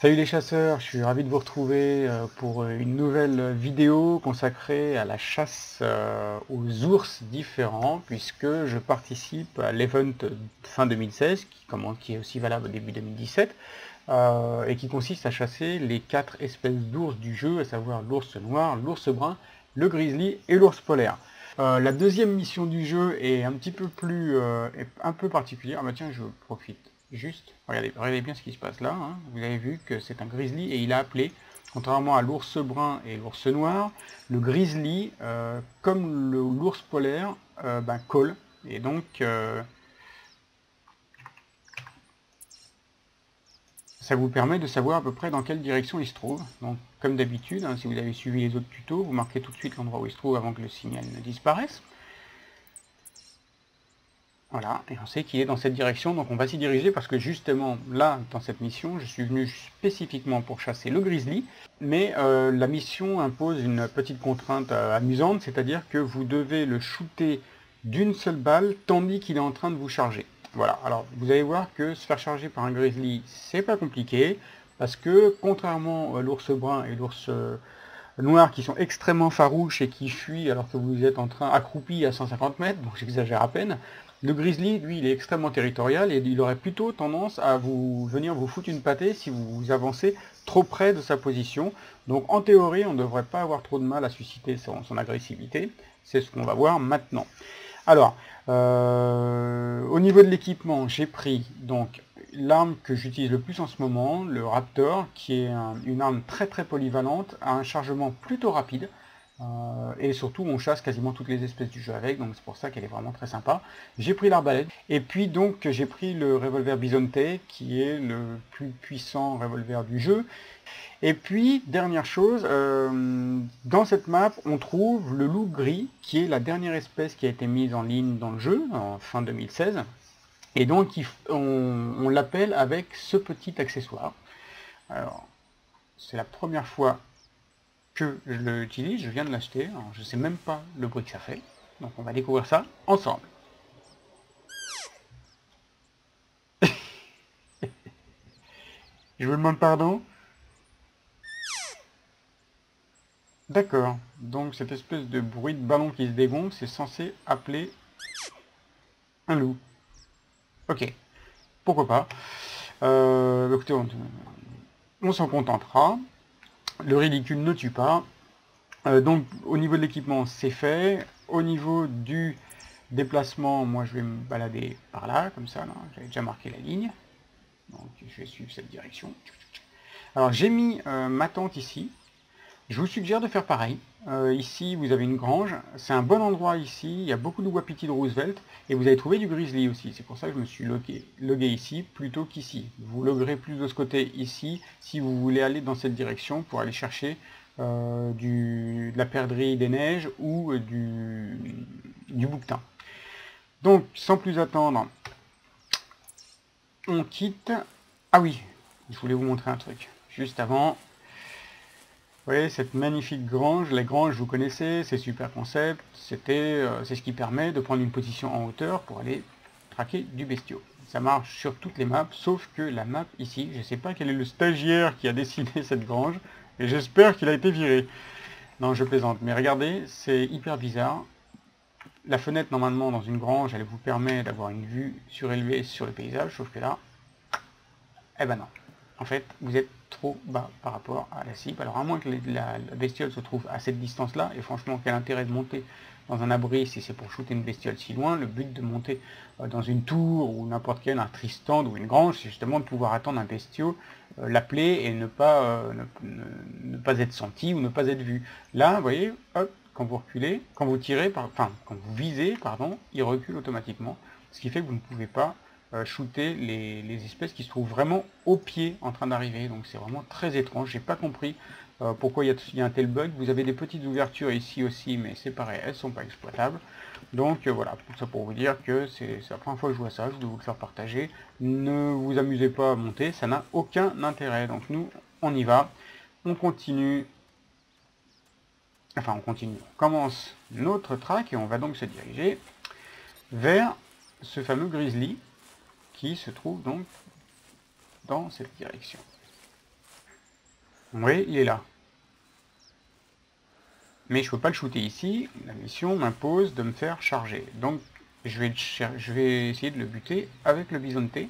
Salut les chasseurs, je suis ravi de vous retrouver pour une nouvelle vidéo consacrée à la chasse aux ours différents, puisque je participe à l'event fin 2016, qui est aussi valable au début 2017, et qui consiste à chasser les 4 espèces d'ours du jeu, à savoir l'ours noir, l'ours brun, le grizzly et l'ours polaire. La deuxième mission du jeu est un petit peu plus, un peu particulière. Ah bah tiens, je profite. Juste, regardez bien ce qui se passe là, hein. Vous avez vu que c'est un grizzly et il a appelé, contrairement à l'ours brun et l'ours noir, le grizzly, comme l'ours polaire, colle. Et donc, ça vous permet de savoir à peu près dans quelle direction il se trouve. Donc, comme d'habitude, hein, si vous avez suivi les autres tutos, vous marquez tout de suite l'endroit où il se trouve avant que le signal ne disparaisse. Voilà, et on sait qu'il est dans cette direction, donc on va s'y diriger parce que justement, là, dans cette mission, je suis venu spécifiquement pour chasser le grizzly, mais la mission impose une petite contrainte amusante, c'est-à-dire que vous devez le shooter d'une seule balle, tandis qu'il est en train de vous charger. Voilà, alors vous allez voir que se faire charger par un grizzly, c'est pas compliqué, parce que contrairement à l'ours brun et l'ours noir qui sont extrêmement farouches et qui fuient alors que vous êtes en train accroupi à 150 mètres, donc j'exagère à peine, le grizzly, lui, il est extrêmement territorial et il aurait plutôt tendance à venir vous foutre une pâtée si vous avancez trop près de sa position. Donc en théorie, on ne devrait pas avoir trop de mal à susciter son agressivité. C'est ce qu'on va voir maintenant. Alors, au niveau de l'équipement, j'ai pris donc l'arme que j'utilise le plus en ce moment, le Raptor, qui est une arme très polyvalente, à un chargement plutôt rapide. Et surtout, on chasse quasiment toutes les espèces du jeu avec, donc c'est pour ça qu'elle est vraiment très sympa. J'ai pris l'arbalète, et puis donc j'ai pris le revolver Bisonte, qui est le plus puissant revolver du jeu. Et puis, dernière chose, dans cette map, on trouve le loup gris, qui est la dernière espèce qui a été mise en ligne dans le jeu, en fin 2016. Et donc, on l'appelle avec ce petit accessoire. Alors, c'est la première fois que je l'utilise, je viens de l'acheter, je ne sais même pas le bruit que ça fait, donc on va découvrir ça ensemble. Je vous demande pardon. D'accord, donc cette espèce de bruit de ballon qui se dégonfle, c'est censé appeler un loup. Ok, pourquoi pas. Écoutez, on s'en contentera. Le ridicule ne tue pas. Donc au niveau de l'équipement, c'est fait. Au niveau du déplacement, moi je vais me balader par là, comme ça, j'avais déjà marqué la ligne. Donc je vais suivre cette direction. Alors j'ai mis ma tente ici. Je vous suggère de faire pareil. Ici vous avez une grange. C'est un bon endroit ici. Il y a beaucoup de wapitis de Roosevelt. Et vous allez trouver du grizzly aussi. C'est pour ça que je me suis logué ici plutôt qu'ici. Vous loguerez plus de ce côté ici si vous voulez aller dans cette direction pour aller chercher de la perdrix des neiges ou du bouquetin. Donc sans plus attendre, on quitte. Ah oui, je voulais vous montrer un truc. Juste avant, vous voyez cette magnifique grange. Les granges, vous connaissez, c'est super concept. C'est ce qui permet de prendre une position en hauteur pour aller traquer du bestiau. Ça marche sur toutes les maps, sauf que la map ici, je ne sais pas quel est le stagiaire qui a dessiné cette grange, et j'espère qu'il a été viré. Non, je plaisante, mais regardez, c'est hyper bizarre. La fenêtre, normalement, dans une grange, elle vous permet d'avoir une vue surélevée sur le paysage, sauf que là, eh ben non. En fait, vous êtes trop bas par rapport à la cible. Alors à moins que la bestiole se trouve à cette distance-là, et franchement, quel intérêt de monter dans un abri si c'est pour shooter une bestiole si loin. Le but de monter dans une tour ou n'importe quel, un tristand ou une grange, c'est justement de pouvoir attendre un bestiau, l'appeler et ne pas être senti ou ne pas être vu. Là, vous voyez, hop, quand vous reculez, quand vous tirez, quand vous visez, pardon, il recule automatiquement, ce qui fait que vous ne pouvez pas shooter les espèces qui se trouvent vraiment au pied en train d'arriver. Donc c'est vraiment très étrange. J'ai pas compris pourquoi il y a un tel bug. Vous avez des petites ouvertures ici aussi, mais c'est pareil, elles sont pas exploitables. Donc voilà, tout ça pour vous dire que c'est la première fois que je vois ça, je dois vous le faire partager. Ne vous amusez pas à monter, ça n'a aucun intérêt. Donc nous, on y va, on continue. Enfin, on continue. On commence notre track et on va donc se diriger vers ce fameux grizzly qui se trouve donc dans cette direction. Oui, il est là. Mais je peux pas le shooter ici. La mission m'impose de me faire charger. Donc je vais essayer de le buter avec le bisonté,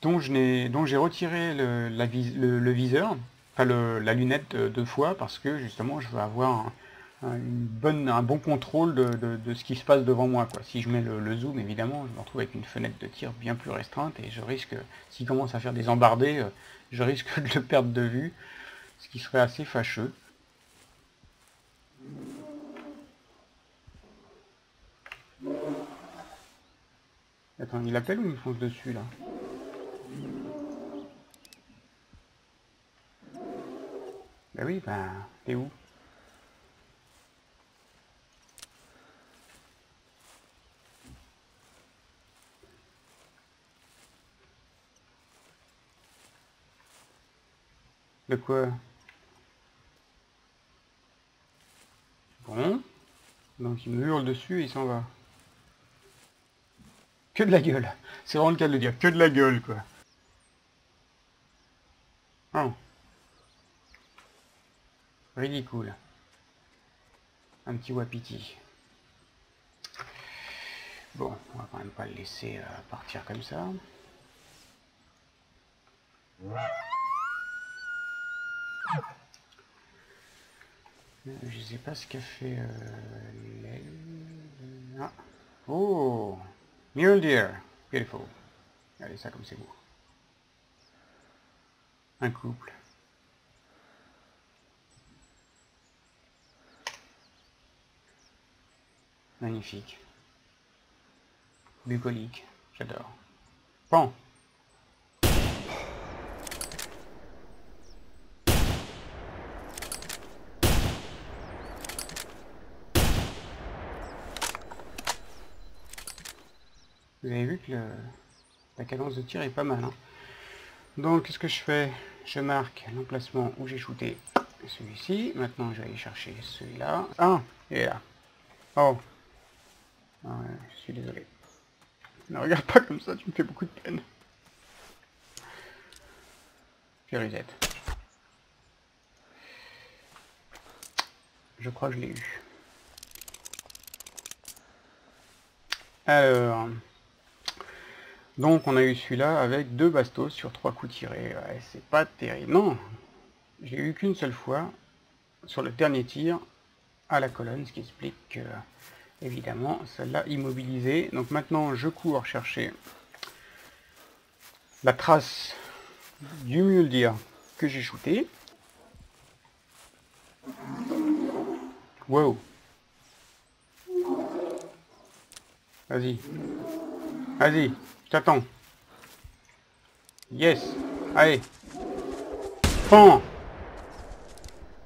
dont j'ai retiré le viseur, enfin la lunette deux fois, parce que justement je veux avoir un bon contrôle de ce qui se passe devant moi, quoi. Si je mets le zoom, évidemment, je me retrouve avec une fenêtre de tir bien plus restreinte, et je risque, s'il commence à faire des embardées, je risque de le perdre de vue, ce qui serait assez fâcheux. Attends, il appelle ou il me fonce dessus, là? Bah oui, bah, t'es où? De quoi? Bon. Donc il me hurle dessus et il s'en va. Que de la gueule. C'est vraiment le cas de le dire. Que de la gueule, quoi. Oh. Ridicule. Un petit wapiti. Bon, on va quand même pas le laisser partir comme ça. Je sais pas ce qu'a fait l'aile. Ah. Oh. Mule deer. Beautiful. Regardez ça comme c'est beau. Un couple. Magnifique. Bucolique. J'adore. Bon. Vous avez vu que la cadence de tir est pas mal, hein. Donc, qu'est-ce que je fais? Je marque l'emplacement où j'ai shooté celui-ci. Maintenant, je vais aller chercher celui-là. Ah, il est là. Oh. Ah ouais, je suis désolé. Ne regarde pas comme ça, tu me fais beaucoup de peine. Je reset. Je crois que je l'ai eu. Alors... Donc, on a eu celui-là avec 2 bastos sur 3 coups tirés. Ouais, c'est pas terrible. Non, j'ai eu qu'une seule fois sur le dernier tir à la colonne, ce qui explique que, évidemment, ça l'a immobilisé. Donc maintenant, je cours chercher la trace du mule deer que j'ai shooté. Wow. Vas-y. Vas-y, je t'attends. Yes. Allez. Pan.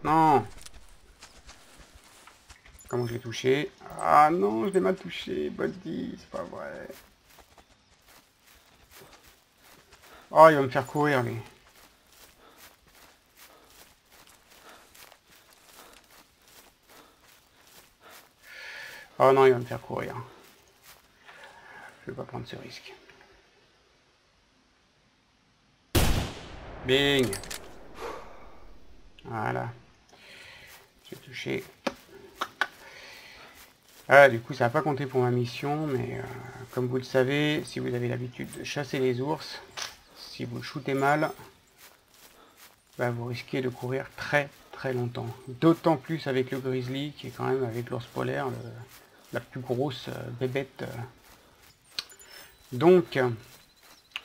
Non. Comment je l'ai touché? Ah non, je l'ai mal touché, Buddy, c'est pas vrai. Oh, il va me faire courir, lui. Oh non, il va me faire courir. Je vais pas prendre ce risque. Bing. Voilà. J'ai touché. Ah, du coup, ça n'a pas compté pour ma mission, mais comme vous le savez, si vous avez l'habitude de chasser les ours, si vous le shootez mal, bah, vous risquez de courir très très longtemps. D'autant plus avec le grizzly, qui est quand même, avec l'ours polaire, la plus grosse bébête. Donc,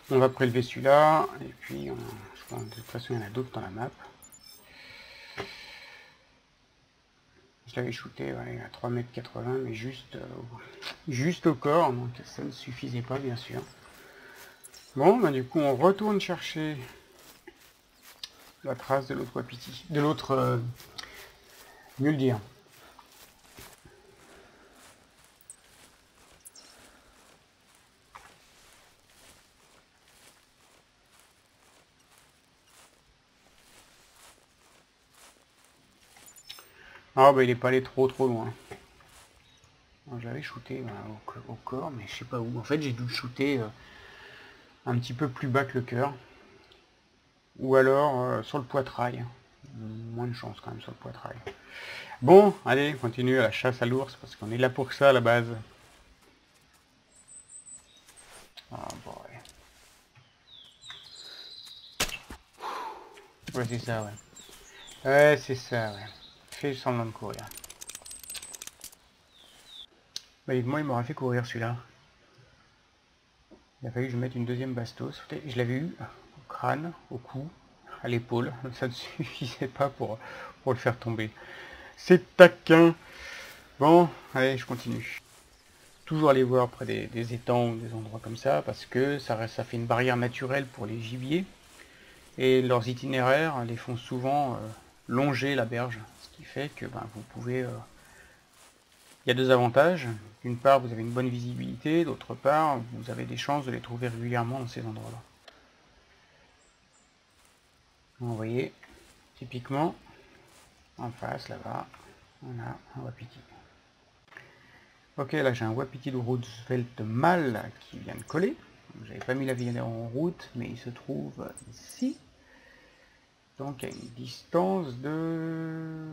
on va prélever celui-là, et puis, je pense, de toute façon, il y en a d'autres dans la map. Je l'avais shooté ouais, à 3,80 m, mais juste au corps, donc ça ne suffisait pas, bien sûr. Bon, bah, du coup, on retourne chercher la trace de l'autre wapiti, de l'autre mule deer. Ah bah il est pas allé trop loin. J'avais shooté au corps, mais je sais pas où. En fait j'ai dû shooter un petit peu plus bas que le cœur. ou alors sur le poitrail. Moins de chance quand même sur le poitrail. Bon, allez, on continue à la chasse à l'ours, parce qu'on est là pour ça à la base. Ah bon, ouais. Ouais, c'est ça, ouais. Ouais, c'est ça, ouais. Fais semblant de courir. Bah, moi, il m'aurait fait courir celui-là. Il a fallu que je mette une deuxième bastos. Je l'avais eu au crâne, au cou, à l'épaule. Ça ne suffisait pas pour le faire tomber. C'est taquin. Bon, allez, je continue. Toujours aller voir près des étangs ou des endroits comme ça, parce que ça fait une barrière naturelle pour les gibiers. Et leurs itinéraires les font souvent longer la berge. Ce qui fait que ben, vous pouvez... il y a deux avantages. D'une part, vous avez une bonne visibilité. D'autre part, vous avez des chances de les trouver régulièrement dans ces endroits-là. Vous voyez, typiquement, en face, là-bas, on a un wapiti. Ok, là j'ai un wapiti de Roosevelt mâle qui vient de coller. J'avais pas mis la vidéo en route, mais il se trouve ici. Donc à une distance de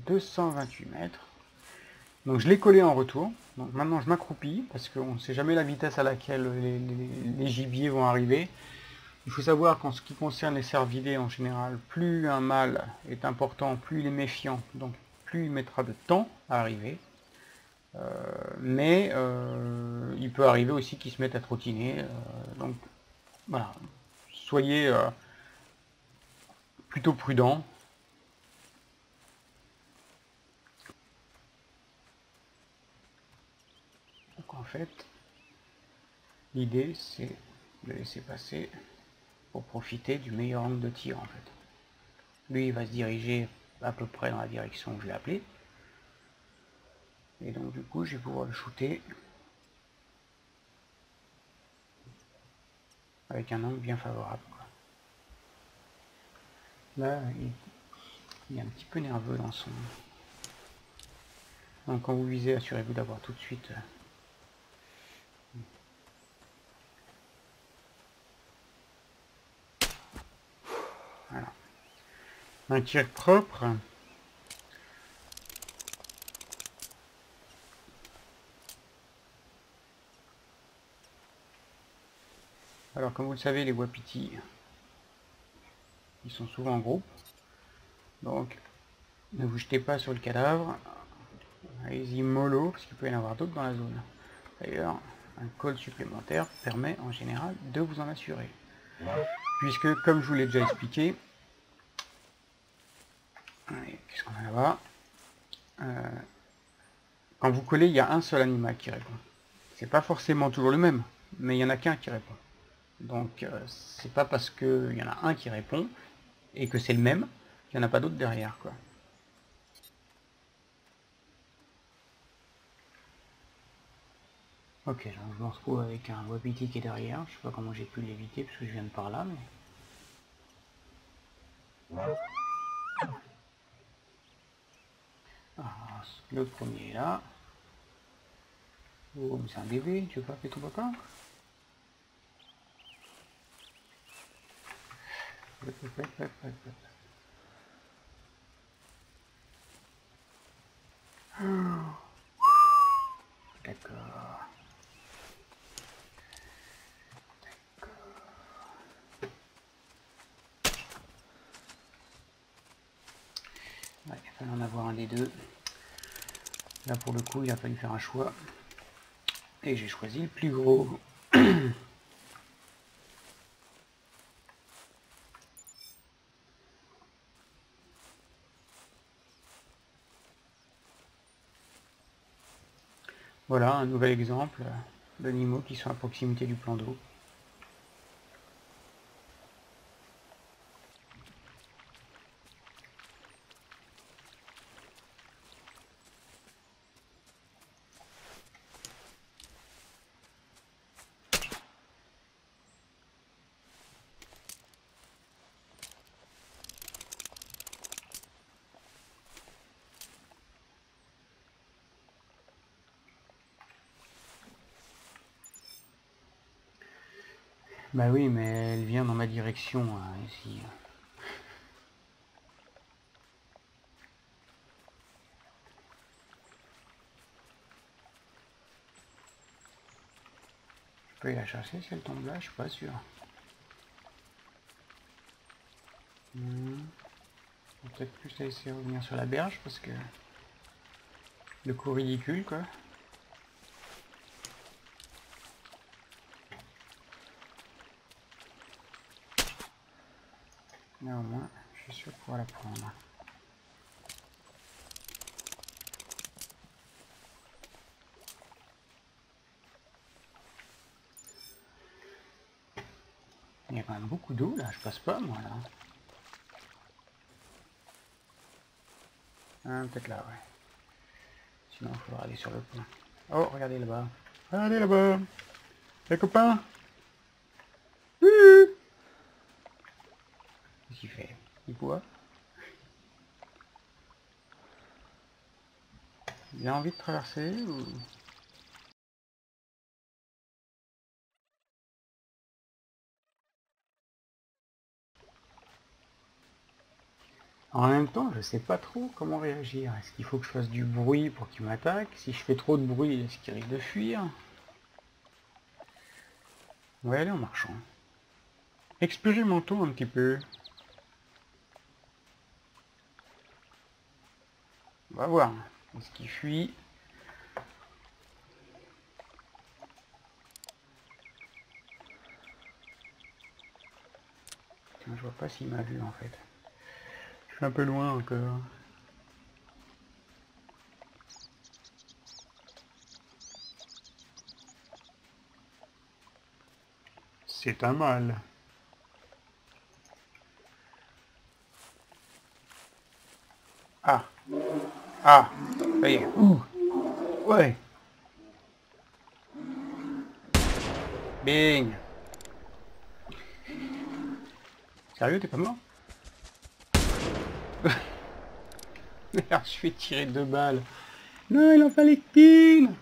228 mètres. Donc je l'ai collé en retour. Donc maintenant je m'accroupis, parce qu'on ne sait jamais la vitesse à laquelle les gibiers vont arriver. Il faut savoir qu'en ce qui concerne les cervidés en général, plus un mâle est important, plus il est méfiant, donc plus il mettra de temps à arriver. Mais il peut arriver aussi qu'ils se mettent à trottiner. Donc voilà, soyez plutôt prudents. Donc en fait, l'idée c'est de laisser passer pour profiter du meilleur angle de tir en fait. Lui il va se diriger à peu près dans la direction que je l'ai appelé. Et donc du coup je vais pouvoir le shooter avec un angle bien favorable. Là il est un petit peu nerveux dans son... Donc quand vous visez, assurez-vous d'avoir tout de suite... Voilà. Un tir propre. Alors comme vous le savez, les wapitis, ils sont souvent en groupe. Donc ne vous jetez pas sur le cadavre. Allez-y mollo, parce qu'il peut y en avoir d'autres dans la zone. D'ailleurs, un call supplémentaire permet en général de vous en assurer. Puisque, comme je vous l'ai déjà expliqué, qu'est-ce qu'on a là-bas, quand vous collez, il y a un seul animal qui répond. C'est pas forcément toujours le même, mais il y en a qu'un qui répond. Donc, c'est pas parce qu'il y en a un qui répond et que c'est le même qu'il n'y en a pas d'autres derrière, quoi. Ok, je me retrouve avec un wapiti qui est derrière. Je sais pas comment j'ai pu l'éviter parce que je viens de par là, mais... Ah, le premier est là. Oh, mais c'est un bébé, tu veux pas appeler ton papa? D'accord. Ouais, il fallait en avoir un des deux. Là pour le coup il a fallu faire un choix. Et j'ai choisi le plus gros. Voilà un nouvel exemple d'animaux qui sont à proximité du plan d'eau. Bah oui, mais elle vient dans ma direction ici. peux aller la chercher si elle tombe là, je suis pas sûr. Peut-être plus à essayer de revenir sur la berge parce que le coup ridicule quoi. Là au moins, je suis sûr de pouvoir la prendre. Il y a quand même beaucoup d'eau là, je passe pas moi là. Ah, peut-être là, ouais. Sinon il faudra aller sur le pont. Oh, regardez là-bas. Regardez là-bas. Les copains. Qu'est-ce qu'il fait? Il boit? Il a envie de traverser ou... En même temps, je sais pas trop comment réagir. Est-ce qu'il faut que je fasse du bruit pour qu'il m'attaque? Si je fais trop de bruit, est-ce qu'il risque de fuir? On va y aller en marchant. Expérimentons un petit peu. On va voir. Est-ce qu'il fuit? Je vois pas s'il m'a vu en fait. Je suis un peu loin encore. C'est un mâle. Ah. Ah. Ça y est. Ouh. Ouais. Bing. Sérieux, t'es pas mort? Merde, je fais tirer 2 balles. Non, il en fallait qu'une.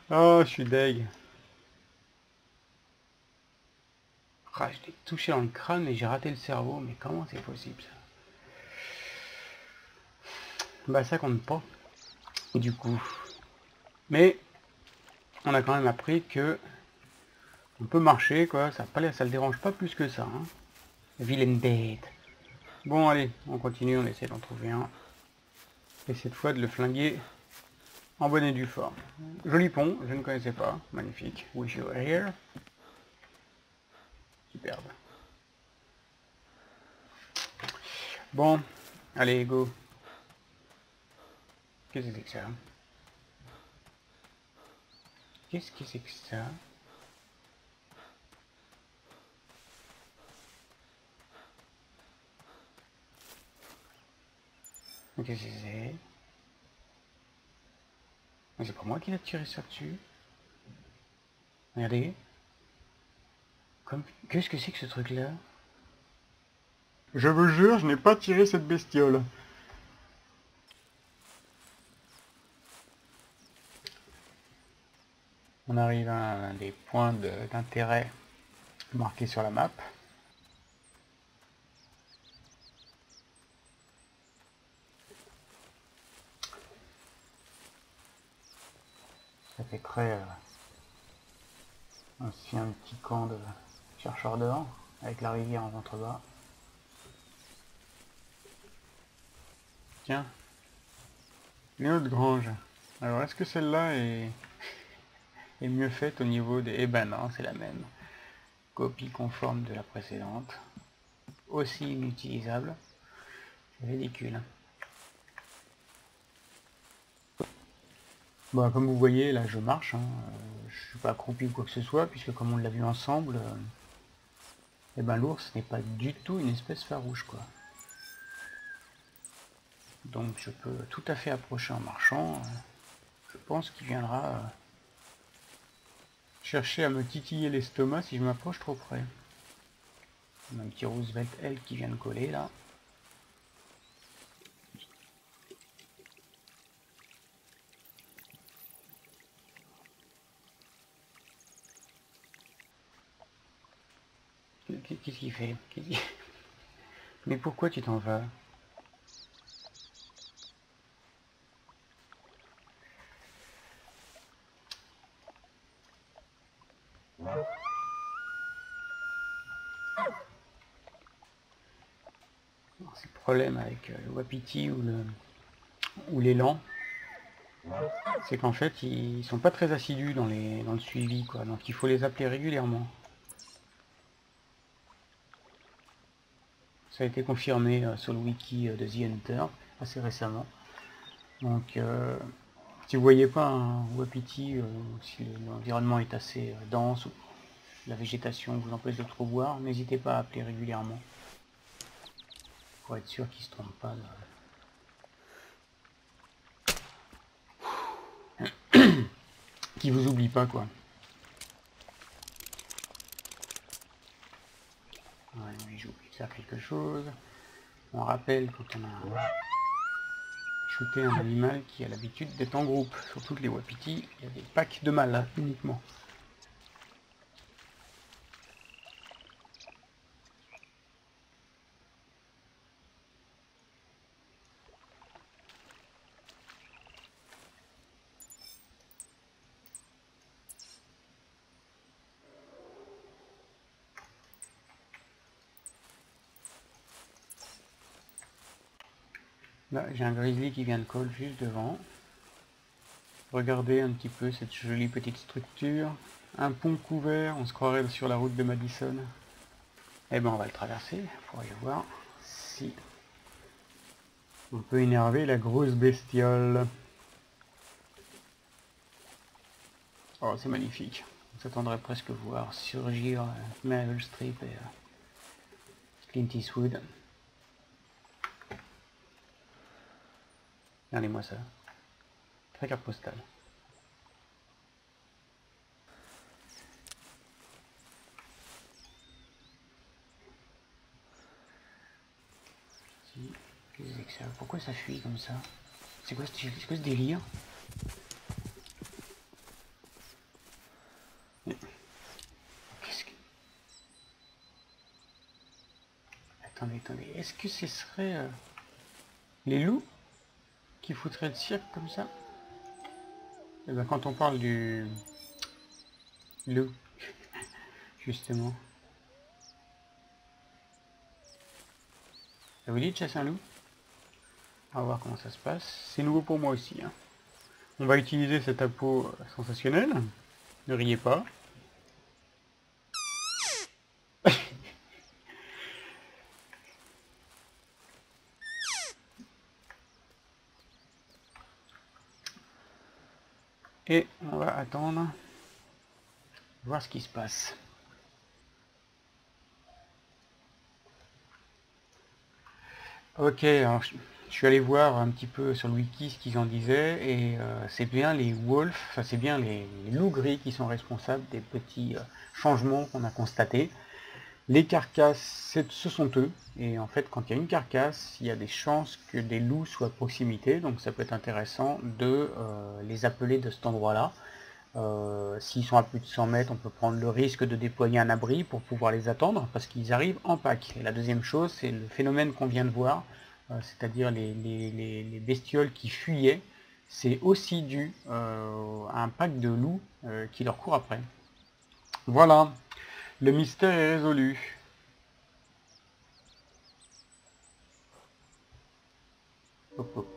Oh, je suis deg. Ah, je l'ai touché dans le crâne et j'ai raté le cerveau. Mais comment c'est possible ça? Bah ça compte pas. Du coup. Mais on a quand même appris que on peut marcher quoi. Ça le dérange pas plus que ça. Hein. Vilaine bête. Bon allez, on continue, on essaie d'en trouver un. Et cette fois de le flinguer en bonne et due forme. Joli pont, je ne connaissais pas. Magnifique. Wish you were here. Superbe. Bon, allez, go. Qu'est-ce que c'est que ça? Qu'est-ce que c'est que ça? Qu'est-ce que c'est? Mais c'est pas moi qui l'ai tiré ça dessus. Regardez. Qu'est-ce que c'est que ce truc-là? Je vous jure, je n'ai pas tiré cette bestiole. On arrive à un des points d'intérêt marqués sur la map. Ça fait très un petit camp de chercheurs d'or, avec la rivière en contrebas. Tiens, une autre grange. Alors est-ce que celle-là est mieux faite au niveau des... Eh ben non, c'est la même. Copie conforme de la précédente. Aussi inutilisable. C'est ridicule. Bon, comme vous voyez, là je marche. Hein. Je suis pas accroupi ou quoi que ce soit, puisque comme on l'a vu ensemble, eh ben l'ours n'est pas du tout une espèce farouche, quoi. Donc je peux tout à fait approcher en marchant. Je pense qu'il viendra chercher à me titiller l'estomac si je m'approche trop près. On a un petit Roosevelt L qui vient de coller là. Qu'est-ce qu'il fait? Mais pourquoi tu t'en vas? problème avec le wapiti ou l'élan, c'est qu'en fait ils sont pas très assidus dans le suivi, quoi. Donc il faut les appeler régulièrement. Ça a été confirmé sur le wiki de The Hunter assez récemment. Donc si vous voyez pas un wapiti, si l'environnement est assez dense ou la végétation vous empêche de trop voir, n'hésitez pas à appeler régulièrement pour être sûr qu'il se trompe pas qu'il vous oublie pas, quoi. Ouais, oui, j'ai oublié de faire quelque chose. On rappelle quand on a shooté un animal qui a l'habitude d'être en groupe. Sur toutes les wapitis, il y a des packs de mâles uniquement. Là, j'ai un grizzly qui vient de call juste devant. Regardez un petit peu cette jolie petite structure. Un pont couvert, on se croirait sur la route de Madison. Eh ben on va le traverser pour aller voir si on peut énerver la grosse bestiole. Oh, c'est magnifique. On s'attendrait presque voir surgir Meryl Streep et Clint Eastwood. Regardez-moi ça. Très carte postale. Qu'est-ce que c'est? Pourquoi ça fuit comme ça? C'est quoi ce délire? Qu'est-ce que... Attendez. Est-ce que ce serait les loups qui foutraient le cirque comme ça? Et ben quand on parle du loup, justement. Ça vous dit de chasser un loup? On va voir comment ça se passe. C'est nouveau pour moi aussi, hein. On va utiliser cet appôt sensationnel. Ne riez pas. Et on va attendre. Voir ce qui se passe. Ok, alors je suis allé voir un petit peu sur le wiki ce qu'ils en disaient, et c'est bien les wolves, enfin c'est bien les loups gris qui sont responsables des petits changements qu'on a constatés. Les carcasses, ce sont eux, et en fait quand il y a une carcasse, il y a des chances que des loups soient à proximité, donc ça peut être intéressant de les appeler de cet endroit-là. S'ils sont à plus de 100 mètres, on peut prendre le risque de déployer un abri pour pouvoir les attendre, parce qu'ils arrivent en pack. Et la deuxième chose, c'est le phénomène qu'on vient de voir, c'est-à-dire les bestioles qui fuyaient, c'est aussi dû à un pack de loups qui leur court après. Voilà, le mystère est résolu. Hop, hop.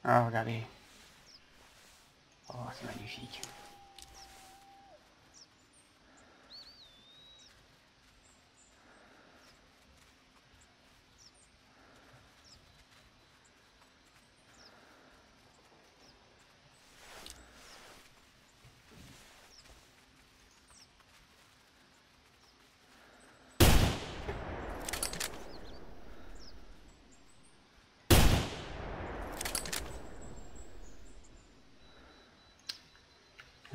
Ah, regardez. Oh, c'est magnifique.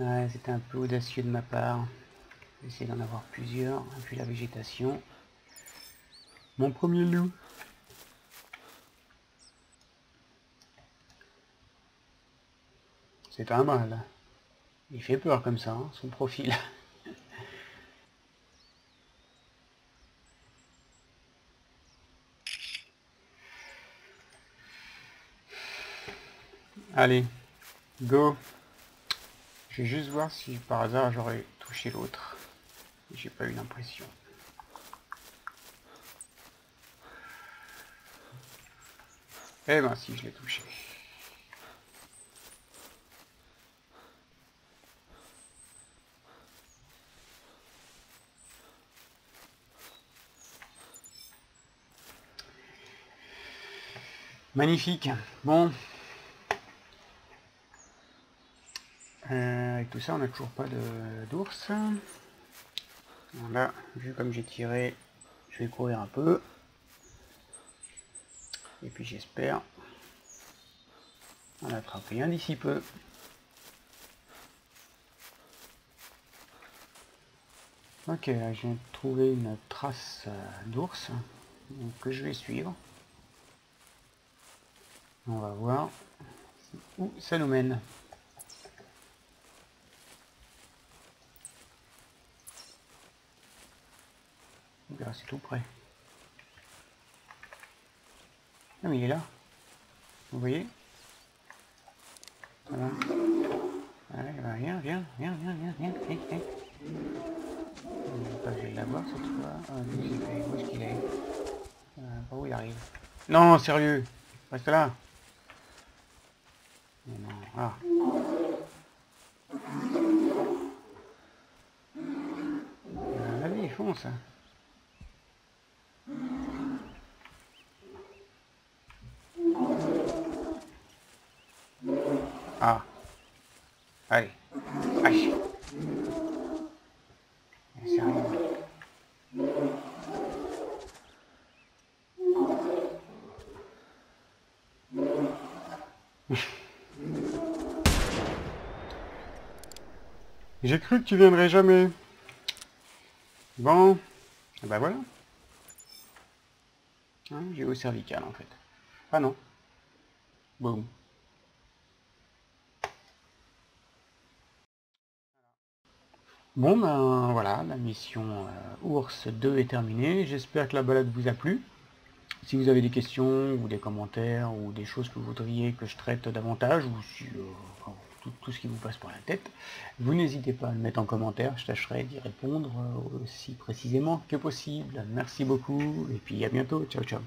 Ouais, c'était un peu audacieux de ma part. J'essaie d'en avoir plusieurs, vu la végétation. Mon premier loup. C'est un mâle. Il fait peur comme ça, hein, son profil. Allez, go. Je vais juste voir si par hasard j'aurais touché l'autre. J'ai pas eu l'impression. Eh ben si, je l'ai touché. Magnifique. Bon. Avec tout ça, on n'a toujours pas d'ours. Là, vu comme j'ai tiré, je vais courir un peu. Et puis j'espère en attraper un d'ici peu. Ok, je viens de trouver une trace d'ours que je vais suivre. On va voir où ça nous mène. C'est tout près. Ah mais il est là. Vous voyez? Voilà. Allez, bah, viens. Je vais l'avoir cette fois. Où est-ce qu'il est? Par où il arrive? Non, sérieux. Reste là. Mais non. Ah. Vas-y, fonce. Ah. Allez. Aïe. Sérieux. J'ai cru que tu viendrais jamais. Bon. Ben voilà. Hein, j'ai au cervical en fait. Ah non. Boum. Bon ben voilà, la mission ours 2 est terminée. J'espère que la balade vous a plu. Si vous avez des questions ou des commentaires ou des choses que vous voudriez que je traite davantage ou si, tout ce qui vous passe par la tête, vous n'hésitez pas à le mettre en commentaire, je tâcherai d'y répondre aussi précisément que possible. Merci beaucoup et puis à bientôt, ciao ciao.